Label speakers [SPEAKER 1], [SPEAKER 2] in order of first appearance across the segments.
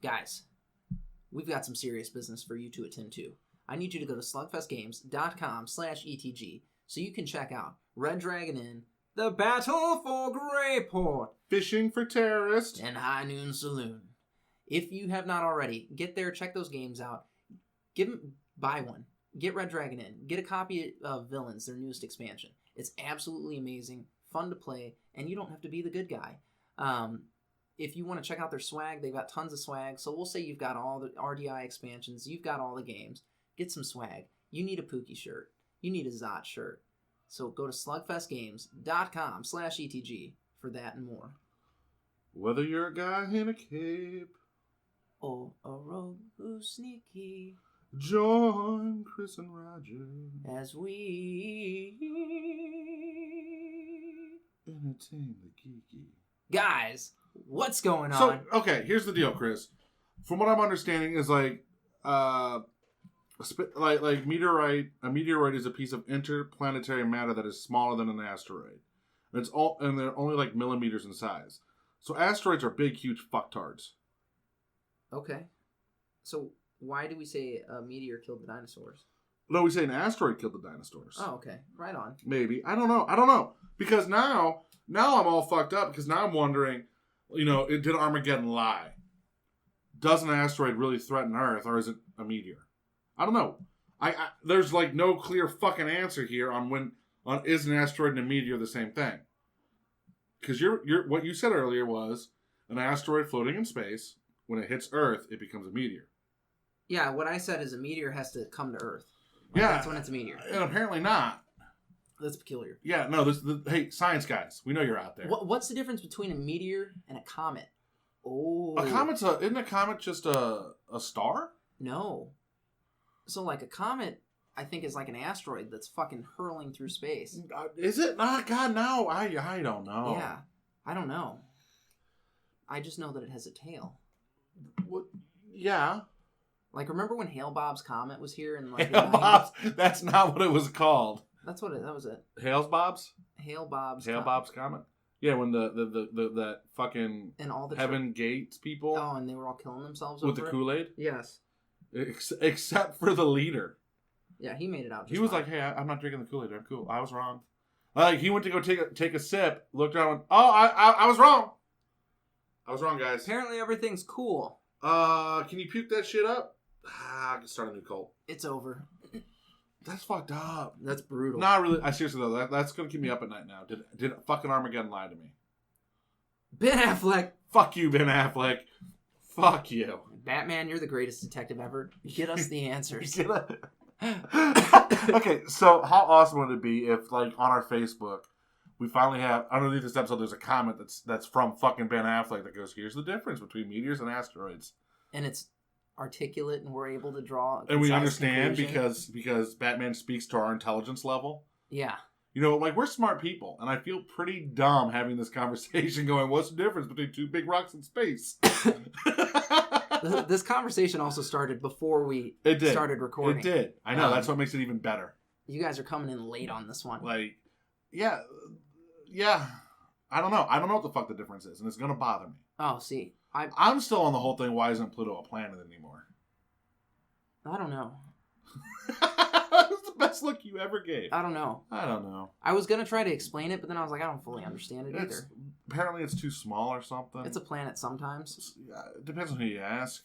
[SPEAKER 1] Guys, we've got some serious business for you to attend to. I need you to go to slugfestgames.com/ETG so you can check out Red Dragon Inn, The Battle for Greyport,
[SPEAKER 2] Fishing for Terrorists,
[SPEAKER 1] and High Noon Saloon. If you have not already, get there, check those games out. Buy one. Get Red Dragon Inn. Get a copy of Villains, their newest expansion. It's absolutely amazing, fun to play, and you don't have to be the good guy. If you want to check out their swag, they've got tons of swag. So we'll say you've got all the RDI expansions, you've got all the games. Get some swag. You need a Pookie shirt. You need a Zot shirt. So go to slugfestgames.com/ETG for that and more.
[SPEAKER 2] Whether you're a guy in a cape
[SPEAKER 1] or a rogue who's sneaky,
[SPEAKER 2] join Chris and Rodger
[SPEAKER 1] as we
[SPEAKER 2] entertain the geeky.
[SPEAKER 1] Guys, what's going on?
[SPEAKER 2] So, okay, here's the deal, Chris. From what I'm understanding is like meteorite. A meteoroid is a piece of interplanetary matter that is smaller than an asteroid. And they're only like millimeters in size. So asteroids are big, huge fucktards.
[SPEAKER 1] Okay. So why do we say a meteor killed the dinosaurs?
[SPEAKER 2] No, we say an asteroid killed the dinosaurs.
[SPEAKER 1] Oh, okay. Right on.
[SPEAKER 2] Maybe. I don't know. Because now I'm all fucked up because now I'm wondering, did Armageddon lie? Does an asteroid really threaten Earth, or is it a meteor? I don't know. There's like no clear fucking answer here on is an asteroid and a meteor the same thing? Because what you said earlier was an asteroid floating in space. When it hits Earth, it becomes a meteor.
[SPEAKER 1] Yeah, what I said is a meteor has to come to Earth. That's when it's a meteor.
[SPEAKER 2] And apparently not.
[SPEAKER 1] That's peculiar.
[SPEAKER 2] Yeah, no. Hey, science guys, we know you're out there.
[SPEAKER 1] What's the difference between a meteor and a comet? Oh,
[SPEAKER 2] isn't a comet just a star?
[SPEAKER 1] No. So like a comet, I think is like an asteroid that's fucking hurling through space.
[SPEAKER 2] Is it not? God, no. I don't know.
[SPEAKER 1] Yeah, I don't know. I just know that it has a tail.
[SPEAKER 2] What? Yeah.
[SPEAKER 1] Like, remember when Hale-Bob's comet was here? And like
[SPEAKER 2] Hale-Bob's? That's not what it was called.
[SPEAKER 1] That was it.
[SPEAKER 2] Hale-Bob's?
[SPEAKER 1] Hale-Bob's
[SPEAKER 2] comet? Yeah, when that fucking
[SPEAKER 1] and all the
[SPEAKER 2] Heaven Gates people.
[SPEAKER 1] Oh, and they were all killing themselves
[SPEAKER 2] with the Kool-Aid?
[SPEAKER 1] Yes.
[SPEAKER 2] Except for the leader.
[SPEAKER 1] Yeah, he made it out.
[SPEAKER 2] He was like, "Hey, I'm not drinking the Kool-Aid. I'm cool. I was wrong." Like he went to go take a sip, looked around, and went, "Oh, I was wrong. I was wrong, guys.
[SPEAKER 1] Apparently everything's cool.
[SPEAKER 2] Can you puke that shit up? I can start a new cult.
[SPEAKER 1] It's over.
[SPEAKER 2] That's fucked up.
[SPEAKER 1] That's brutal.
[SPEAKER 2] Not really. I seriously though, that's gonna keep me up at night now. Did fucking Armageddon lie to me?
[SPEAKER 1] Ben Affleck.
[SPEAKER 2] Fuck you, Ben Affleck. Fuck you.
[SPEAKER 1] Batman, you're the greatest detective ever. Get us the answers.
[SPEAKER 2] Okay, so how awesome would it be if, like, on our Facebook, we finally have, underneath this episode, there's a comment that's from fucking Ben Affleck that goes, "Here's the difference between meteors and asteroids." And
[SPEAKER 1] it's articulate, and we're able to draw a
[SPEAKER 2] and we understand
[SPEAKER 1] conclusion.
[SPEAKER 2] because Batman speaks to our intelligence level.
[SPEAKER 1] Yeah.
[SPEAKER 2] Like, we're smart people, and I feel pretty dumb having this conversation going, what's the difference between two big rocks in space?
[SPEAKER 1] This conversation also started before we started recording.
[SPEAKER 2] It did. I know. That's what makes it even better.
[SPEAKER 1] You guys are coming in late on this one.
[SPEAKER 2] Like, yeah. I don't know. I don't know what the fuck the difference is, and it's going to bother me.
[SPEAKER 1] Oh, see.
[SPEAKER 2] I'm still on the whole thing, why isn't Pluto a planet anymore?
[SPEAKER 1] I don't know.
[SPEAKER 2] That's the best look you ever gave.
[SPEAKER 1] I don't know.
[SPEAKER 2] I
[SPEAKER 1] was going to try to explain it, but then I was like, I don't fully understand it either.
[SPEAKER 2] Apparently it's too small or something.
[SPEAKER 1] It's a planet sometimes.
[SPEAKER 2] It depends on who you ask.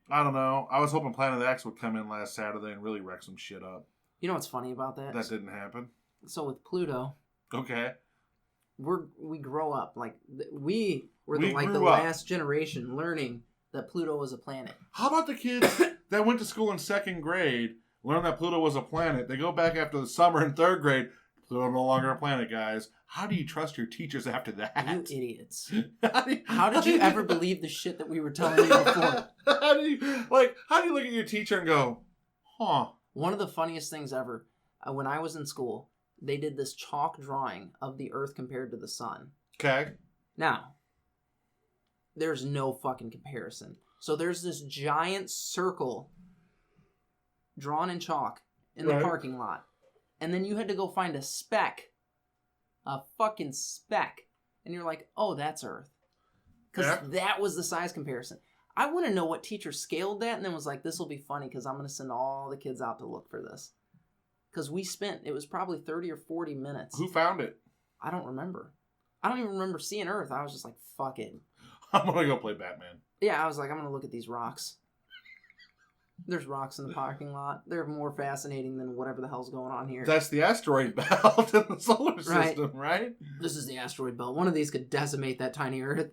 [SPEAKER 2] I don't know. I was hoping Planet X would come in last Saturday and really wreck some shit up.
[SPEAKER 1] You know what's funny about that?
[SPEAKER 2] That didn't happen.
[SPEAKER 1] So with Pluto...
[SPEAKER 2] Okay.
[SPEAKER 1] We grow up. Like, we were the last generation learning that Pluto was a planet.
[SPEAKER 2] How about the kids that went to school in 2nd grade, learned that Pluto was a planet, they go back after the summer in 3rd grade, Pluto no longer a planet, guys. How do you trust your teachers after that?
[SPEAKER 1] You idiots. How did you ever believe the shit that we were telling you before?
[SPEAKER 2] How do you look at your teacher and go, huh?
[SPEAKER 1] One of the funniest things ever, when I was in school, they did this chalk drawing of the Earth compared to the sun.
[SPEAKER 2] Okay.
[SPEAKER 1] Now, there's no fucking comparison. So there's this giant circle drawn in chalk in the parking lot. And then you had to go find a speck. A fucking speck. And you're like, oh, that's Earth. Because that was the size comparison. I want to know what teacher scaled that and then was like, this will be funny because I'm going to send all the kids out to look for this. Because it was probably 30 or 40 minutes.
[SPEAKER 2] Who found it?
[SPEAKER 1] I don't remember. I don't even remember seeing Earth. I was just like, fuck it.
[SPEAKER 2] I'm going to go play Batman.
[SPEAKER 1] Yeah, I was like, I'm going to look at these rocks. There's rocks in the parking lot. They're more fascinating than whatever the hell's going on here.
[SPEAKER 2] That's the asteroid belt in the solar system, right?
[SPEAKER 1] This is the asteroid belt. One of these could decimate that tiny Earth.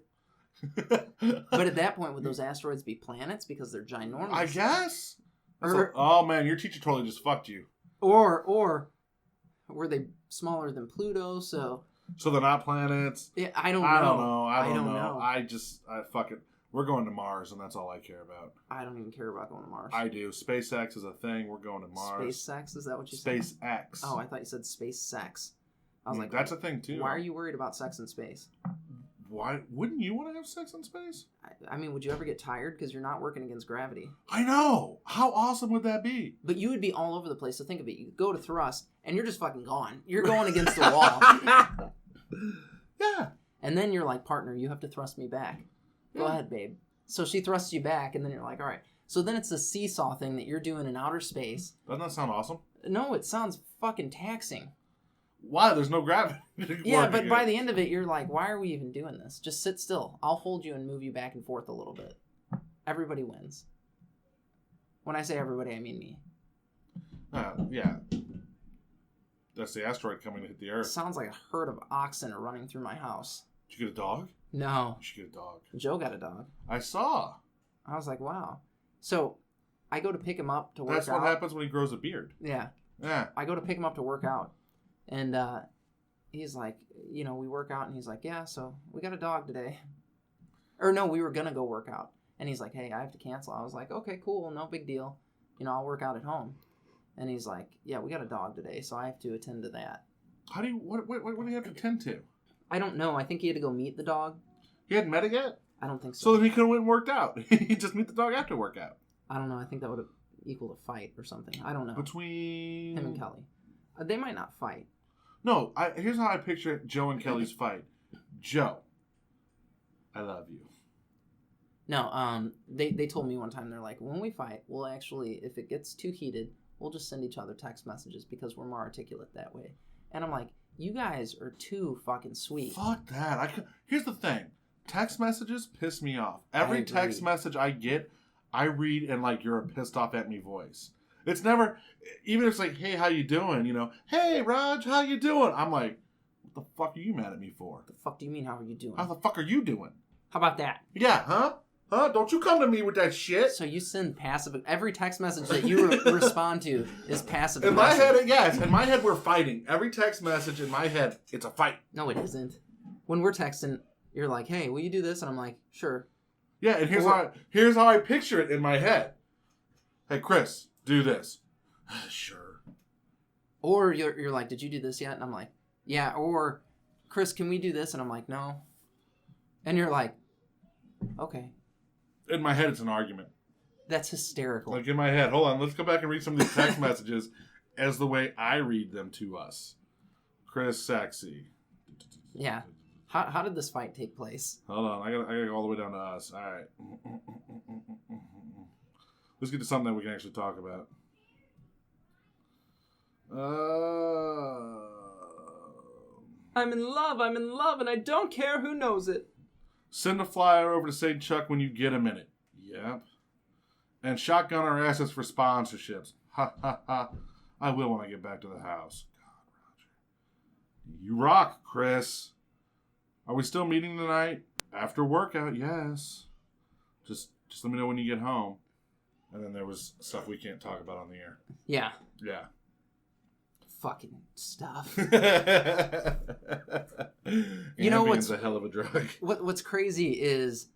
[SPEAKER 1] But at that point, would those asteroids be planets because they're ginormous?
[SPEAKER 2] I guess. Oh man, your teacher totally just fucked you.
[SPEAKER 1] Or were they smaller than Pluto? So
[SPEAKER 2] they're not planets.
[SPEAKER 1] Yeah, I don't know.
[SPEAKER 2] I don't know. Fuck it. We're going to Mars, and that's all I care about.
[SPEAKER 1] I don't even care about going to Mars.
[SPEAKER 2] I do. SpaceX is a thing. We're going to Mars.
[SPEAKER 1] SpaceX? Is that what you said?
[SPEAKER 2] SpaceX.
[SPEAKER 1] Oh, I thought you said space sex. I was like,
[SPEAKER 2] that's a thing too.
[SPEAKER 1] Why are you worried about sex in space?
[SPEAKER 2] Why wouldn't you want to have sex in space?
[SPEAKER 1] I mean, would you ever get tired because you're not working against gravity?
[SPEAKER 2] I know. How awesome would that be?
[SPEAKER 1] But you would be all over the place. So think of it. You go to thrust, and you're just fucking gone. You're going against the wall.
[SPEAKER 2] Yeah.
[SPEAKER 1] And then you're like, partner, you have to thrust me back. Go ahead, babe. So she thrusts you back, and then you're like, all right. So then it's a seesaw thing that you're doing in outer space.
[SPEAKER 2] Doesn't that sound awesome?
[SPEAKER 1] No, it sounds fucking taxing.
[SPEAKER 2] Why? There's no gravity.
[SPEAKER 1] Yeah, but by the end of it, you're like, why are we even doing this? Just sit still. I'll hold you and move you back and forth a little bit. Everybody wins. When I say everybody, I mean me.
[SPEAKER 2] Yeah. That's the asteroid coming to hit the Earth.
[SPEAKER 1] Sounds like a herd of oxen are running through my house.
[SPEAKER 2] Did you get a dog?
[SPEAKER 1] No.
[SPEAKER 2] You should get a dog.
[SPEAKER 1] Joe got a dog.
[SPEAKER 2] I saw.
[SPEAKER 1] I was like, wow. So I go to pick him up to work out.
[SPEAKER 2] That's what happens when he grows a beard.
[SPEAKER 1] Yeah.
[SPEAKER 2] Yeah.
[SPEAKER 1] I go to pick him up to work out. And he's like, we work out. And he's like, yeah, so we got a dog today. Or no, we were going to go work out. And he's like, hey, I have to cancel. I was like, okay, cool. No big deal. I'll work out at home. And he's like, yeah, we got a dog today, so I have to attend to that.
[SPEAKER 2] What do you have to attend to?
[SPEAKER 1] I don't know. I think he had to go meet the dog.
[SPEAKER 2] He hadn't met it yet?
[SPEAKER 1] I don't think so.
[SPEAKER 2] So then he could have went and worked out. He'd just meet the dog after workout.
[SPEAKER 1] I don't know. I think that would have equaled a fight or something. I don't know.
[SPEAKER 2] Between
[SPEAKER 1] him and Kelly. They might not fight.
[SPEAKER 2] No, here's how I picture Joe and Kelly's fight. Joe, I love you.
[SPEAKER 1] No, they told me one time, they're like, when we fight, we'll actually, if it gets too heated, we'll just send each other text messages because we're more articulate that way. And I'm like, you guys are too fucking sweet.
[SPEAKER 2] Fuck that. Here's the thing. Text messages piss me off. Every text message I get, I read in like you're a pissed off at me voice. It's never, even if it's like, hey, how you doing? Hey, Raj, how you doing? I'm like, what the fuck are you mad at me for?
[SPEAKER 1] The fuck do you mean, how are you doing?
[SPEAKER 2] How the fuck are you doing?
[SPEAKER 1] How about that?
[SPEAKER 2] Yeah, huh? Huh? Don't you come to me with that shit.
[SPEAKER 1] So you send passive... Every text message that you respond to is passive
[SPEAKER 2] in my head, yes. In my head, we're fighting. Every text message in my head, it's a fight.
[SPEAKER 1] No, it isn't. When we're texting, you're like, hey, will you do this? And I'm like, sure.
[SPEAKER 2] Yeah, and here's how I picture it in my head. Hey, Chris, do this. Sure.
[SPEAKER 1] Or you're like, did you do this yet? And I'm like, yeah. Or, Chris, can we do this? And I'm like, no. And you're like, okay.
[SPEAKER 2] In my head, it's an argument.
[SPEAKER 1] That's hysterical.
[SPEAKER 2] Like in my head. Hold on. Let's go back and read some of these text messages as the way I read them to us. Chris, sexy.
[SPEAKER 1] Yeah. How did this fight take place?
[SPEAKER 2] Hold on. I gotta go all the way down to us. All right. Let's get to something that we can actually talk about.
[SPEAKER 1] I'm in love, and I don't care who knows it.
[SPEAKER 2] Send a flyer over to St. Chuck when you get a minute. Yep. And shotgun our assets for sponsorships. Ha ha ha. I will when I get back to the house. God, Rodger. You rock, Chris. Are we still meeting tonight? After workout, yes. Just let me know when you get home. And then there was stuff we can't talk about on the air.
[SPEAKER 1] Yeah.
[SPEAKER 2] Yeah.
[SPEAKER 1] Fucking stuff.
[SPEAKER 2] You know what's a hell of a drug.
[SPEAKER 1] What's crazy is,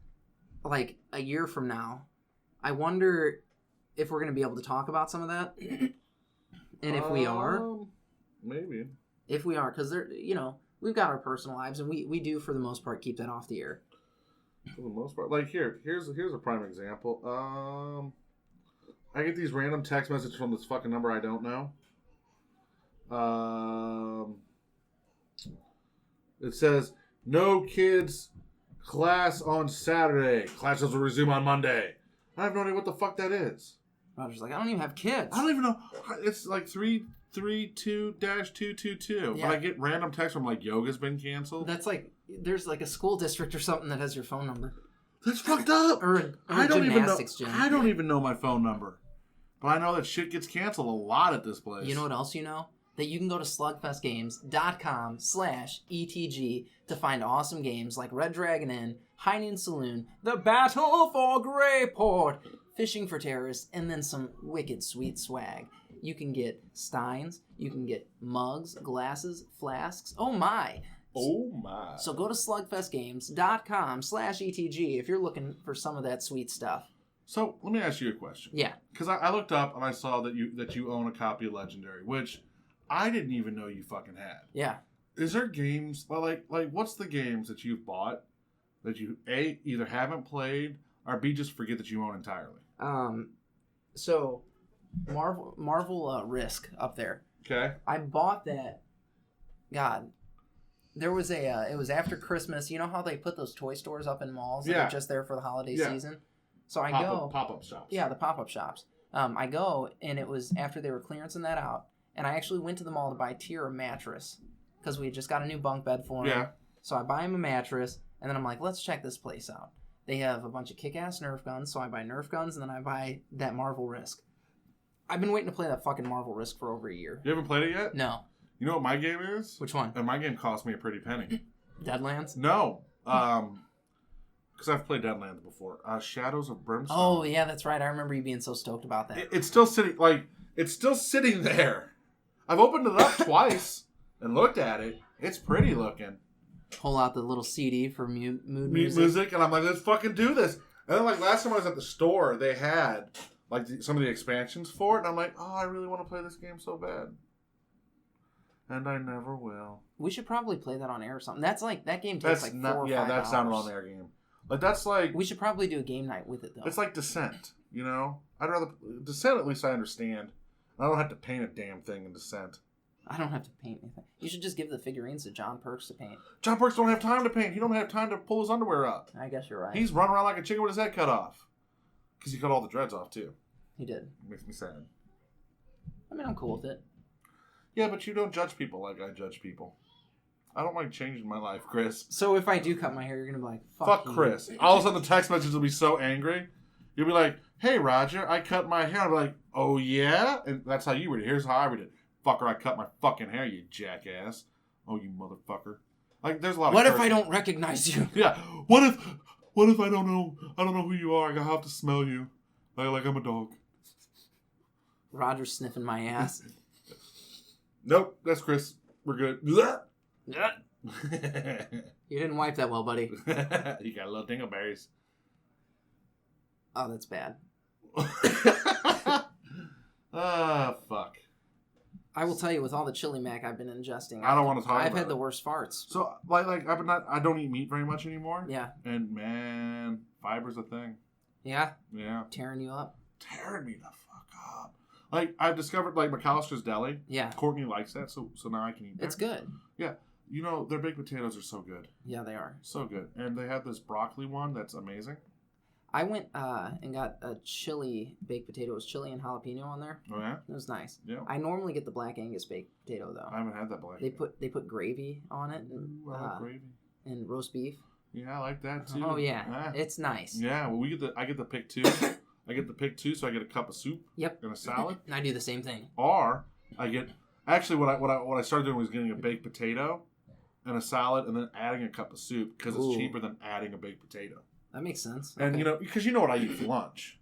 [SPEAKER 1] like, a year from now, I wonder if we're going to be able to talk about some of that. And if we are,
[SPEAKER 2] maybe.
[SPEAKER 1] If we are, because we've got our personal lives, and we do for the most part keep that off the air.
[SPEAKER 2] For the most part, like here's a prime example. I get these random text messages from this fucking number I don't know. It says, no kids Class on Saturday. Classes will resume on Monday. I have no idea what the fuck that is.
[SPEAKER 1] Rodger's like, I don't even have kids.
[SPEAKER 2] I don't even know. It's like 332-222.
[SPEAKER 1] Yeah.
[SPEAKER 2] But I get random texts from like yoga's been canceled.
[SPEAKER 1] That's like, there's like a school district or something that has your phone number.
[SPEAKER 2] That's fucked up.
[SPEAKER 1] Or
[SPEAKER 2] I don't even know.
[SPEAKER 1] gym.
[SPEAKER 2] I don't even know my phone number. But I know that shit gets canceled a lot at this place.
[SPEAKER 1] You know what else you know? That you can go to slugfestgames.com/ETG to find awesome games like Red Dragon Inn, High Noon Saloon, The Battle for Greyport, Fishing for Terrorists, and then some wicked sweet swag. You can get steins, you can get mugs, glasses, flasks. Oh my!
[SPEAKER 2] Oh my.
[SPEAKER 1] So go to slugfestgames.com/ETG if you're looking for some of that sweet stuff.
[SPEAKER 2] So let me ask you a question.
[SPEAKER 1] Yeah.
[SPEAKER 2] Because I looked up and I saw that you own a copy of Legendary, which I didn't even know you fucking had.
[SPEAKER 1] Yeah.
[SPEAKER 2] Is there games like what's the games that you've bought that you A, either haven't played, or B, just forget that you own entirely?
[SPEAKER 1] So Marvel Risk up there.
[SPEAKER 2] Okay.
[SPEAKER 1] I bought that. God, there was it was after Christmas. You know how they put those toy stores up in malls that are just there for the holiday season? So I go
[SPEAKER 2] pop-up shops.
[SPEAKER 1] Yeah, the pop-up shops. I go, and it was after they were clearancing that out, and I actually went to the mall to buy Tyr a mattress because we had just got a new bunk bed for him.
[SPEAKER 2] Yeah.
[SPEAKER 1] So I buy him a mattress, and then I'm like, let's check this place out. They have a bunch of kick-ass Nerf guns, so I buy Nerf guns, and then I buy that Marvel Risk. I've been waiting to play that fucking Marvel Risk for over a year.
[SPEAKER 2] You haven't played it yet?
[SPEAKER 1] No.
[SPEAKER 2] You know what my game is?
[SPEAKER 1] Which one?
[SPEAKER 2] And my game cost me a pretty penny.
[SPEAKER 1] Deadlands?
[SPEAKER 2] No. Because I've played Deadlands before. Shadows of Brimstone.
[SPEAKER 1] Oh, yeah, that's right. I remember you being so stoked about that.
[SPEAKER 2] It's still sitting, there. I've opened it up twice and looked at it. It's pretty looking.
[SPEAKER 1] Pull out the little CD for mood
[SPEAKER 2] music. And I'm like, let's fucking do this. And then, like, last time I was at the store, they had, like, some of the expansions for it. And I'm like, oh, I really want to play this game so bad. And I never will.
[SPEAKER 1] We should probably play that on air or something. That's like, that game takes like 4 or 5 hours.
[SPEAKER 2] Yeah, that's not an on-air game. Like, that's like...
[SPEAKER 1] We should probably do a game night with it, though.
[SPEAKER 2] It's like Descent, you know? I'd rather... Descent, at least I understand. I don't have to paint a damn thing in Descent.
[SPEAKER 1] I don't have to paint anything. You should just give the figurines to John Perks to paint.
[SPEAKER 2] John Perks don't have time to paint. He don't have time to pull his underwear up.
[SPEAKER 1] I guess you're right.
[SPEAKER 2] He's running around like a chicken with his head cut off. Because he cut all the dreads off, too.
[SPEAKER 1] He did.
[SPEAKER 2] It makes me sad.
[SPEAKER 1] I mean, I'm cool with it.
[SPEAKER 2] Yeah, but you don't judge people like I judge people. I don't like changing my life, Chris.
[SPEAKER 1] So if I do cut my hair, you're going to be like,
[SPEAKER 2] fuck Chris. All of a sudden the text message will be so angry. You'll be like, hey, Rodger, I cut my hair. I'll be like, oh, yeah? And that's how you read it. Here's how I read it. Fucker, I cut my fucking hair, you jackass. Oh, you motherfucker. Like, there's a lot of
[SPEAKER 1] What if I don't recognize you?
[SPEAKER 2] Yeah. What if I don't know who you are? I have to smell you. Like I'm a dog.
[SPEAKER 1] Rodger's sniffing my ass.
[SPEAKER 2] Nope, that's Chris. We're good.
[SPEAKER 1] You didn't wipe that well, buddy.
[SPEAKER 2] You got a little dingleberries.
[SPEAKER 1] Oh, that's bad.
[SPEAKER 2] Fuck.
[SPEAKER 1] I will tell you, with all the chili mac I've been ingesting,
[SPEAKER 2] I don't want to talk about it.
[SPEAKER 1] I've had the worst farts.
[SPEAKER 2] So, I don't eat meat very much anymore.
[SPEAKER 1] Yeah.
[SPEAKER 2] And, man, fiber's a thing.
[SPEAKER 1] Yeah?
[SPEAKER 2] Yeah.
[SPEAKER 1] Tearing you up?
[SPEAKER 2] Tearing me the fuck up. Like, I've discovered, like, McAllister's Deli.
[SPEAKER 1] Yeah.
[SPEAKER 2] Courtney likes that, so now I can eat that.
[SPEAKER 1] It's good.
[SPEAKER 2] Yeah. You know, their baked potatoes are so good.
[SPEAKER 1] Yeah, they are.
[SPEAKER 2] So good. And they have this broccoli one that's amazing.
[SPEAKER 1] I went and got a chili baked potato. It was chili and jalapeno on there.
[SPEAKER 2] Oh, yeah?
[SPEAKER 1] It was nice.
[SPEAKER 2] Yeah.
[SPEAKER 1] I normally get the Black Angus baked potato, though.
[SPEAKER 2] I haven't had that black.
[SPEAKER 1] They put gravy on it. And,
[SPEAKER 2] Ooh, I like gravy.
[SPEAKER 1] And roast beef.
[SPEAKER 2] Yeah, I like that, too.
[SPEAKER 1] Oh, yeah. It's nice.
[SPEAKER 2] Yeah, well, I get the pick, too. I get the pick, too, so I get a cup of soup.
[SPEAKER 1] Yep.
[SPEAKER 2] And a salad.
[SPEAKER 1] I do the same thing.
[SPEAKER 2] Or I get... Actually, what I started doing was getting a baked potato and a salad and then adding a cup of soup because it's cheaper than adding a baked potato.
[SPEAKER 1] That makes sense.
[SPEAKER 2] And,
[SPEAKER 1] okay.
[SPEAKER 2] Because you know what I eat for lunch.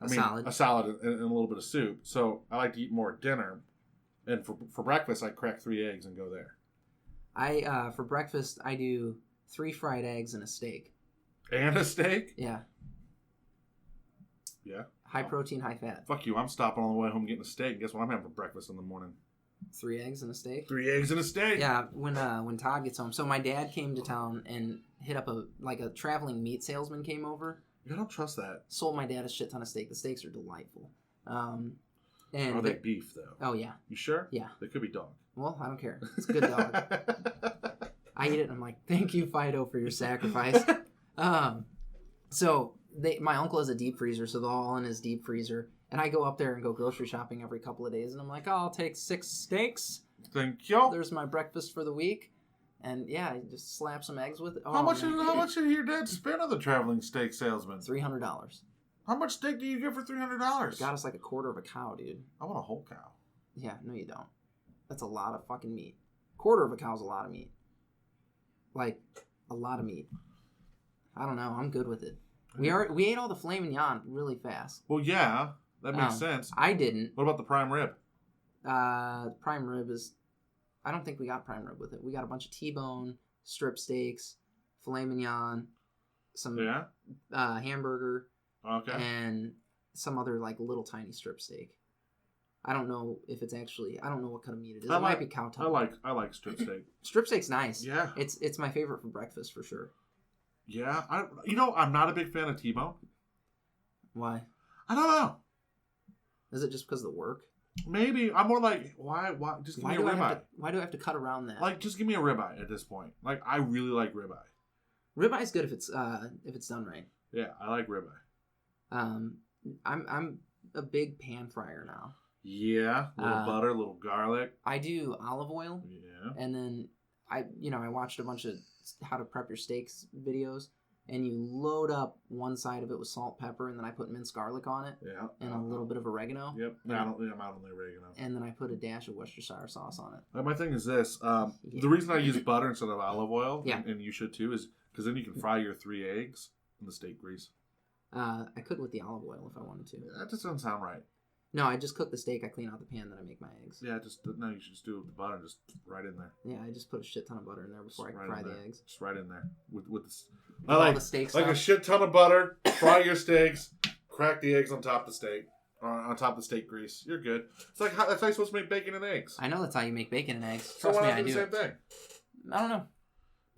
[SPEAKER 1] Salad.
[SPEAKER 2] A salad and a little bit of soup. So I like to eat more at dinner. And for breakfast, I crack 3 eggs and go there.
[SPEAKER 1] For breakfast, I do 3 fried eggs and a steak.
[SPEAKER 2] And a steak?
[SPEAKER 1] Yeah.
[SPEAKER 2] Yeah.
[SPEAKER 1] High protein, high fat.
[SPEAKER 2] Fuck you. I'm stopping on the way home getting a steak. Guess what I'm having for breakfast in the morning?
[SPEAKER 1] 3 eggs and a steak?
[SPEAKER 2] 3 eggs and a steak.
[SPEAKER 1] Yeah, when Todd gets home. So my dad came to town and hit up a traveling meat salesman came over.
[SPEAKER 2] I don't trust that.
[SPEAKER 1] Sold my dad a shit ton of steak. The steaks are delightful. And
[SPEAKER 2] are they beef, though?
[SPEAKER 1] Oh, yeah.
[SPEAKER 2] You sure?
[SPEAKER 1] Yeah.
[SPEAKER 2] They could be dog.
[SPEAKER 1] Well, I don't care. It's a good dog. I eat it and I'm like, thank you, Fido, for your sacrifice. So my uncle has a deep freezer, so they're all in his deep freezer. And I go up there and go grocery shopping every couple of days, and I'm like, oh, I'll take 6 steaks.
[SPEAKER 2] Thank you.
[SPEAKER 1] There's my breakfast for the week. And yeah, you just slap some eggs with it. Oh,
[SPEAKER 2] How much did your dad spend on the traveling steak salesman?
[SPEAKER 1] $300.
[SPEAKER 2] How much steak do you get for $300?
[SPEAKER 1] Got us like a quarter of a cow, dude.
[SPEAKER 2] I want a whole cow.
[SPEAKER 1] Yeah, no you don't. That's a lot of fucking meat. Quarter of a cow's a lot of meat. Like, a lot of meat. I don't know. I'm good with it. We ate all the filet mignon really fast.
[SPEAKER 2] Well, yeah. That makes sense.
[SPEAKER 1] I didn't.
[SPEAKER 2] What about the prime rib?
[SPEAKER 1] Prime rib is... I don't think we got prime rib with it. We got a bunch of T-bone, strip steaks, filet mignon, some hamburger, and some other like little tiny strip steak. I don't know if it's actually... I don't know what kind of meat it is. It might be cow tongue.
[SPEAKER 2] I like strip steak.
[SPEAKER 1] Strip steak's nice.
[SPEAKER 2] Yeah.
[SPEAKER 1] It's my favorite for breakfast for sure.
[SPEAKER 2] Yeah. I'm not a big fan of T-bone.
[SPEAKER 1] Why?
[SPEAKER 2] I don't know.
[SPEAKER 1] Is it just because of the work?
[SPEAKER 2] Maybe. I'm more like, why? Just give me a ribeye.
[SPEAKER 1] Why do I have to cut around that?
[SPEAKER 2] Like, just give me a ribeye at this point. Like, I really like ribeye.
[SPEAKER 1] Ribeye's good if it's done right.
[SPEAKER 2] Yeah, I like ribeye.
[SPEAKER 1] I'm a big pan fryer now.
[SPEAKER 2] Yeah, a little butter, a little garlic.
[SPEAKER 1] I do olive oil.
[SPEAKER 2] Yeah.
[SPEAKER 1] And then I watched a bunch of how to prep your steaks videos, and you load up one side of it with salt, pepper, and then I put minced garlic on it.
[SPEAKER 2] Yeah.
[SPEAKER 1] And a little bit of oregano.
[SPEAKER 2] Yep. I'm out on the oregano.
[SPEAKER 1] And then I put a dash of Worcestershire sauce on it.
[SPEAKER 2] My thing is this. The reason I use butter instead of olive oil, and you should too, is because then you can fry your 3 eggs in the steak grease.
[SPEAKER 1] I could with the olive oil if I wanted to.
[SPEAKER 2] That just doesn't sound right.
[SPEAKER 1] No, I just cook the steak, I clean out the pan, then I make my eggs.
[SPEAKER 2] Yeah, you should just do it with the butter, just right in there.
[SPEAKER 1] Yeah, I just put a shit ton of butter in there before I fry the eggs.
[SPEAKER 2] Just right in there. With
[SPEAKER 1] all the steak stuff.
[SPEAKER 2] Like a shit ton of butter, fry your steaks, crack the eggs on top of the steak, on top of the steak grease. You're good. It's like, that's how you're supposed to make bacon and eggs.
[SPEAKER 1] I know that's how you make bacon and eggs.
[SPEAKER 2] So why not do the same thing?
[SPEAKER 1] I don't know.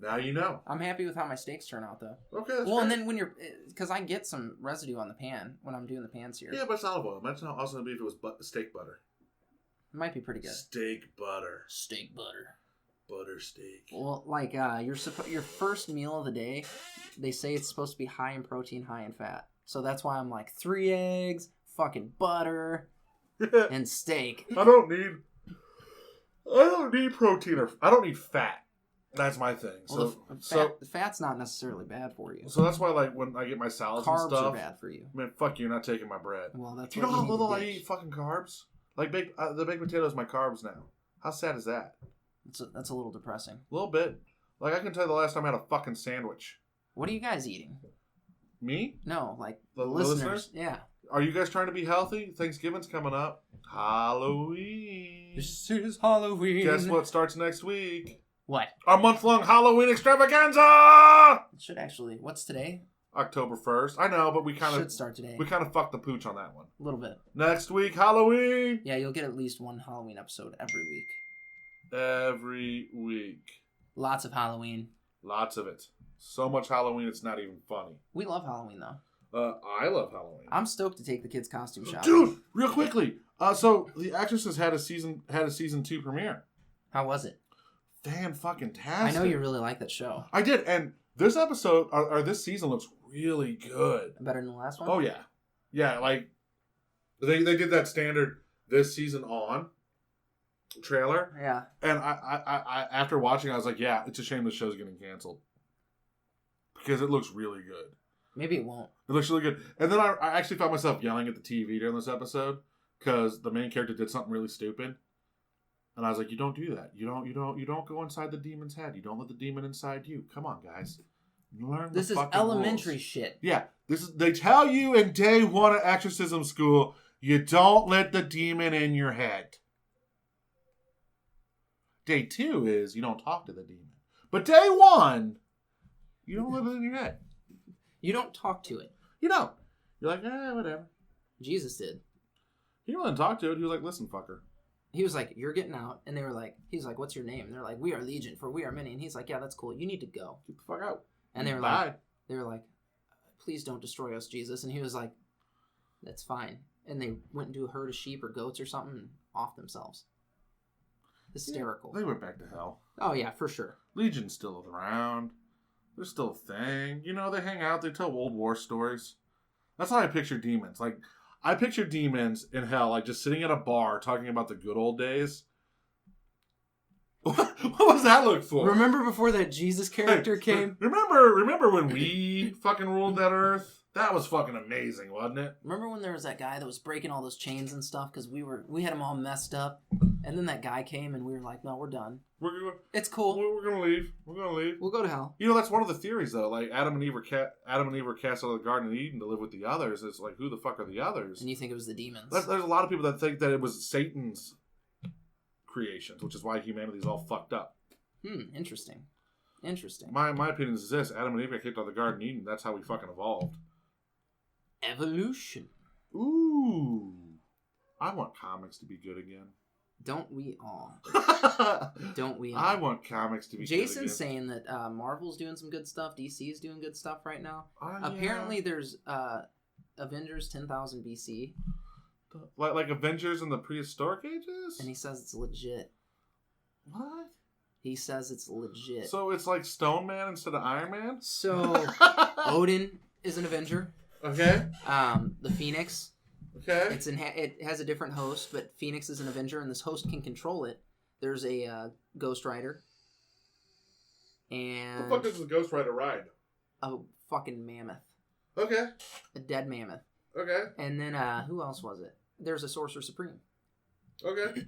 [SPEAKER 2] Now you know.
[SPEAKER 1] I'm happy with how my steaks turn out, though.
[SPEAKER 2] Okay, that's
[SPEAKER 1] Well, great. And then because I get some residue on the pan when I'm doing the pan sear.
[SPEAKER 2] Yeah, but it's olive oil. Imagine how awesome it'd be if it was steak butter.
[SPEAKER 1] It might be pretty good.
[SPEAKER 2] Steak butter.
[SPEAKER 1] Steak butter.
[SPEAKER 2] Butter steak.
[SPEAKER 1] Well, like your first meal of the day, they say it's supposed to be high in protein, high in fat. So that's why I'm like 3 eggs, fucking butter, and steak.
[SPEAKER 2] I don't need protein I don't need fat. That's my thing.
[SPEAKER 1] Well, the fat's not necessarily bad for you.
[SPEAKER 2] So that's why, like, when I get my salads and stuff,
[SPEAKER 1] carbs are bad for you.
[SPEAKER 2] Man, fuck you, you're not taking my bread.
[SPEAKER 1] Well, that's.
[SPEAKER 2] Do you know how little I eat fucking carbs? Like the baked potato is my carbs now. How sad is that?
[SPEAKER 1] That's a little depressing.
[SPEAKER 2] A little bit. Like, I can tell you the last time I had a fucking sandwich.
[SPEAKER 1] What are you guys eating?
[SPEAKER 2] Me?
[SPEAKER 1] No, like
[SPEAKER 2] the
[SPEAKER 1] listeners. Yeah.
[SPEAKER 2] Are you guys trying to be healthy? Thanksgiving's coming up. Halloween.
[SPEAKER 1] This is Halloween.
[SPEAKER 2] Guess what starts next week?
[SPEAKER 1] What?
[SPEAKER 2] Our month-long Halloween extravaganza!
[SPEAKER 1] It should actually. What's today?
[SPEAKER 2] October 1st. I know, but we kind of...
[SPEAKER 1] should start today.
[SPEAKER 2] We kind of fucked the pooch on that one.
[SPEAKER 1] A little bit.
[SPEAKER 2] Next week, Halloween!
[SPEAKER 1] Yeah, you'll get at least one Halloween episode every week.
[SPEAKER 2] Every week.
[SPEAKER 1] Lots of Halloween.
[SPEAKER 2] Lots of it. So much Halloween, it's not even funny.
[SPEAKER 1] We love Halloween, though.
[SPEAKER 2] I love Halloween.
[SPEAKER 1] I'm stoked to take the kids' costume shopping.
[SPEAKER 2] Dude, real quickly. So, The Exorcist had a season 2 premiere.
[SPEAKER 1] How was it?
[SPEAKER 2] Fan-fucking-tastic.
[SPEAKER 1] I know you really like that show.
[SPEAKER 2] I did, and this episode, or this season looks really good.
[SPEAKER 1] Better than the last one?
[SPEAKER 2] Oh, yeah. Yeah, like, they did that standard this season on trailer.
[SPEAKER 1] Yeah.
[SPEAKER 2] And I after watching, I was like, yeah, it's a shame the show's getting canceled. Because it looks really good.
[SPEAKER 1] Maybe it won't.
[SPEAKER 2] It looks really good. And then I actually found myself yelling at the TV during this episode because the main character did something really stupid. And I was like, you don't do that. You don't go inside the demon's head. You don't let the demon inside you. Come on, guys. Learn
[SPEAKER 1] this
[SPEAKER 2] the
[SPEAKER 1] is
[SPEAKER 2] fucking
[SPEAKER 1] elementary
[SPEAKER 2] rules.
[SPEAKER 1] Shit.
[SPEAKER 2] Yeah. They tell you in day 1 of exorcism school, you don't let the demon in your head. Day 2 is you don't talk to the demon. But day 1, you don't let it in your head.
[SPEAKER 1] You don't talk to it.
[SPEAKER 2] You don't. You're like, whatever.
[SPEAKER 1] Jesus did.
[SPEAKER 2] He didn't talk to it. He was like, listen, fucker.
[SPEAKER 1] He was like, you're getting out. And they were like, he's like, what's your name? And they're like, we are Legion, for we are many. And he's like, yeah, that's cool. You need to go.
[SPEAKER 2] Get the fuck out.
[SPEAKER 1] And they were like, please don't destroy us, Jesus. And he was like, that's fine. And they went into a herd of sheep or goats or something and off themselves. Hysterical.
[SPEAKER 2] Yeah, they went back to hell.
[SPEAKER 1] Oh, yeah, for sure.
[SPEAKER 2] Legion's still around. They're still a thing. You know, they hang out. They tell World War stories. That's how I picture demons. Like, I picture demons in hell, like, just sitting at a bar talking about the good old days. What was that look for?
[SPEAKER 1] Remember before that Jesus character came?
[SPEAKER 2] Remember when we fucking ruled that earth? That was fucking amazing, wasn't it?
[SPEAKER 1] Remember when there was that guy that was breaking all those chains and stuff because we had them all messed up, and then that guy came and we were like, no, we're done. It's cool.
[SPEAKER 2] We're gonna leave. We're gonna leave.
[SPEAKER 1] We'll go to hell.
[SPEAKER 2] You know, that's one of the theories though. Like Adam and Eve were cast out of the Garden of Eden to live with the others. It's like, who the fuck are the others?
[SPEAKER 1] And you think it was the demons?
[SPEAKER 2] There's a lot of people that think that it was Satan's creations, which is why humanity's all fucked up.
[SPEAKER 1] Interesting. Interesting.
[SPEAKER 2] My opinion is this: Adam and Eve got kicked out of the Garden of Eden. That's how we fucking evolved.
[SPEAKER 1] Evolution.
[SPEAKER 2] Ooh. I want comics to be good again.
[SPEAKER 1] Don't we all? Don't we all?
[SPEAKER 2] I want comics to be
[SPEAKER 1] Jason's
[SPEAKER 2] good again.
[SPEAKER 1] saying that Marvel's doing some good stuff. DC's doing good stuff right now.
[SPEAKER 2] Yeah.
[SPEAKER 1] Apparently there's Avengers 10,000 BC.
[SPEAKER 2] Like Avengers in the prehistoric ages?
[SPEAKER 1] And he says it's legit.
[SPEAKER 2] What?
[SPEAKER 1] He says it's legit.
[SPEAKER 2] So it's like Stone Man instead of Iron Man?
[SPEAKER 1] So Odin is an Avenger.
[SPEAKER 2] Okay.
[SPEAKER 1] The Phoenix.
[SPEAKER 2] Okay.
[SPEAKER 1] It has a different host, but Phoenix is an Avenger, and this host can control it. There's a Ghost Rider. And
[SPEAKER 2] the fuck does the Ghost Rider ride?
[SPEAKER 1] A fucking mammoth.
[SPEAKER 2] Okay.
[SPEAKER 1] A dead mammoth.
[SPEAKER 2] Okay.
[SPEAKER 1] And then, who else was it? There's a Sorcerer Supreme.
[SPEAKER 2] Okay.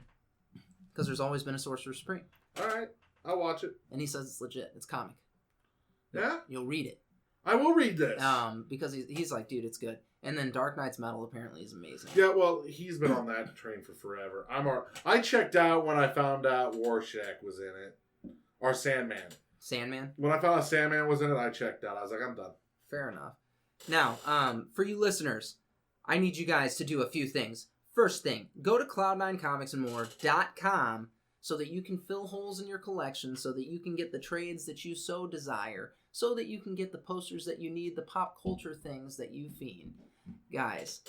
[SPEAKER 1] Because there's always been a Sorcerer Supreme.
[SPEAKER 2] Alright. I'll watch it.
[SPEAKER 1] And he says it's legit. It's comic.
[SPEAKER 2] Yeah?
[SPEAKER 1] You'll read it.
[SPEAKER 2] I will read this.
[SPEAKER 1] Because he's like, dude, it's good. And then Dark Knight's Metal apparently is amazing.
[SPEAKER 2] Yeah, well, he's been on that train for forever. I checked out when I found out Rorschach was in it. Or Sandman.
[SPEAKER 1] Sandman?
[SPEAKER 2] When I found out Sandman was in it, I checked out. I was like, I'm done.
[SPEAKER 1] Fair enough. Now, for you listeners, I need you guys to do a few things. First thing, go to cloud9comicsandmore.com so that you can fill holes in your collection, so that you can get the trades that you so desire, so that you can get the posters that you need, the pop culture things that you fiend. Guys,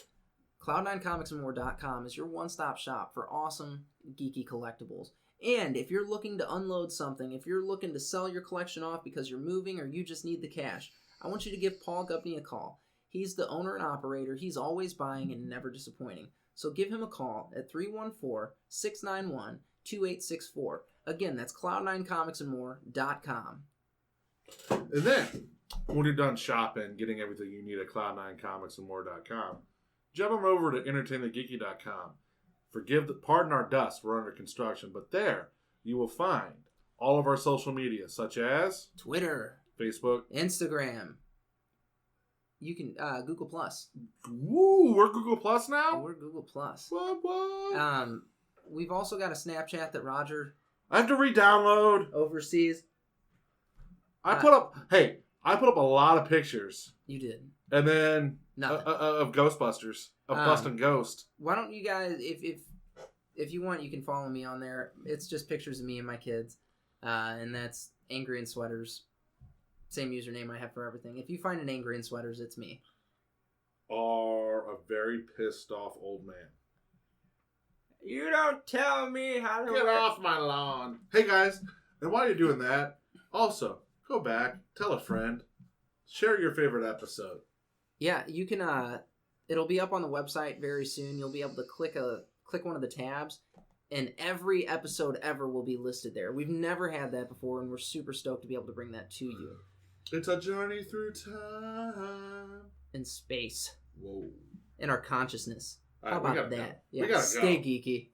[SPEAKER 1] cloud9comicsandmore.com is your one-stop shop for awesome, geeky collectibles. And if you're looking to unload something, if you're looking to sell your collection off because you're moving or you just need the cash, I want you to give Paul Gupney a call. He's the owner and operator. He's always buying and never disappointing. So give him a call at 314-691-2864. Again, that's cloud9comicsandmore.com.
[SPEAKER 2] And then, when you're done shopping, getting everything you need at cloud9comicsandmore.com, jump on over to entertainthegeeky.com. Pardon our dust, we're under construction, but there you will find all of our social media, such as
[SPEAKER 1] Twitter,
[SPEAKER 2] Facebook,
[SPEAKER 1] Instagram. You can Google Plus.
[SPEAKER 2] Woo, we're Google Plus now?
[SPEAKER 1] We're Google Plus.
[SPEAKER 2] What?
[SPEAKER 1] We've also got a Snapchat that Rodger
[SPEAKER 2] I have to re-download.
[SPEAKER 1] oversees.
[SPEAKER 2] I put up a lot of pictures.
[SPEAKER 1] You did.
[SPEAKER 2] And then
[SPEAKER 1] Nothing.
[SPEAKER 2] of Ghostbusters, of Bustin' Ghost.
[SPEAKER 1] Why don't you guys, if you want, you can follow me on there. It's just pictures of me and my kids, and that's Angry in Sweaters. Same username I have for everything. If you find an Angry in Sweaters, it's me.
[SPEAKER 2] Are a very pissed off old man.
[SPEAKER 1] You don't tell me how to
[SPEAKER 2] Get off my lawn. Hey guys, and while you're doing that, also go back, tell a friend, share your favorite episode.
[SPEAKER 1] Yeah, you can. It'll be up on the website very soon. You'll be able to click one of the tabs, and every episode ever will be listed there. We've never had that before, and we're super stoked to be able to bring that to you.
[SPEAKER 2] It's a journey through time
[SPEAKER 1] and space.
[SPEAKER 2] Whoa!
[SPEAKER 1] And our consciousness.
[SPEAKER 2] Right,
[SPEAKER 1] how about that?
[SPEAKER 2] Go.
[SPEAKER 1] Yeah,
[SPEAKER 2] we gotta
[SPEAKER 1] stay
[SPEAKER 2] go.
[SPEAKER 1] geeky.